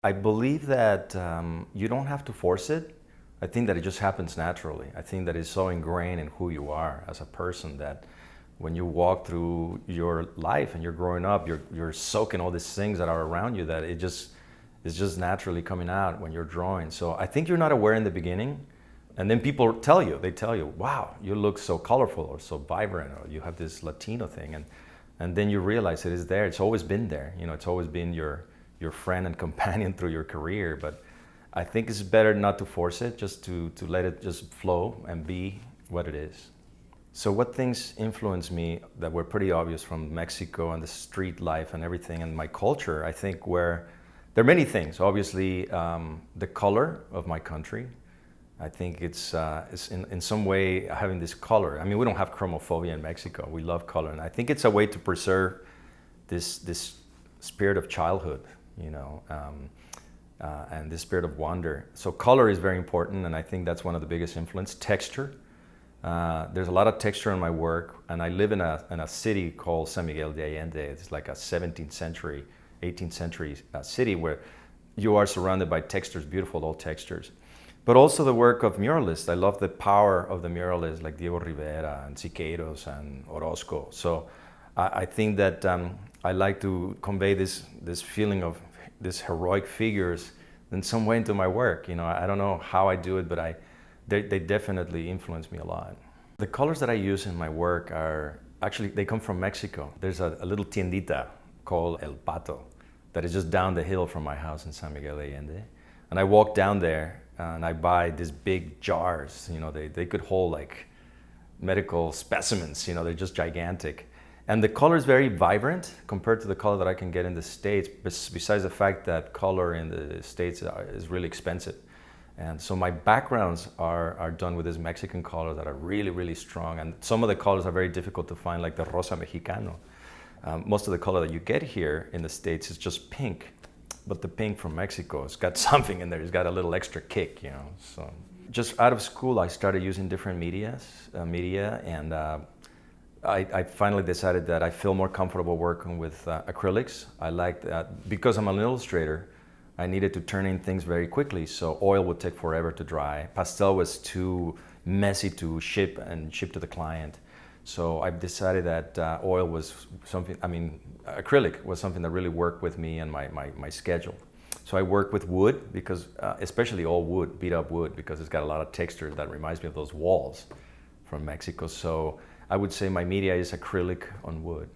I believe that you don't have to force it. I think that it just happens naturally. I think that it's so ingrained in who you are as a person that when you walk through your life and you're growing up, you're soaking all these things that are around you that it's just naturally coming out when you're drawing. So I think you're not aware in the beginning, and then people they tell you, wow, you look so colorful or so vibrant, or you have this Latino thing, and then you realize it is there. It's always been there. You know, it's always been your friend and companion through your career. But I think it's better not to force it, just to let it just flow and be what it is. So what things influenced me that were pretty obvious from Mexico and the street life and everything and my culture, I think there are many things. Obviously, the color of my country. I think it's in some way having this color. I mean, we don't have chromophobia in Mexico. We love color. And I think it's a way to preserve this spirit of childhood, you know, and this spirit of wonder. So color is very important, and I think that's one of the biggest influence. Texture. There's a lot of texture in my work, and I live in a city called San Miguel de Allende. It's like a 17th century, 18th century city where you are surrounded by textures, beautiful old textures. But also the work of muralists. I love the power of the muralists like Diego Rivera and Siqueiros and Orozco. So I think that I like to convey this feeling of these heroic figures in some way into my work. You know, I don't know how I do it, but they definitely influence me a lot. The colors that I use in my work are actually, they come from Mexico. There's a little tiendita called El Pato that is just down the hill from my house in San Miguel de Allende. And I walk down there and I buy these big jars. You know, they could hold like medical specimens. You know, they're just gigantic. And the color is very vibrant compared to the color that I can get in the States, besides the fact that color in the States is really expensive. And so my backgrounds are done with this Mexican color that are really, really strong. And some of the colors are very difficult to find, like the rosa mexicano. Most of the color that you get here in the States is just pink. But the pink from Mexico, it's got something in there. It's got a little extra kick, you know. So just out of school, I started using different media, and I finally decided that I feel more comfortable working with acrylics. I like that because I'm an illustrator. I needed to turn in things very quickly, so oil would take forever to dry. Pastel was too messy to ship to the client. So I decided that oil was something, acrylic was something that really worked with me and my schedule. So I work with wood, because especially old wood, beat up wood, because it's got a lot of texture that reminds me of those walls from Mexico. So I would say my media is acrylic on wood.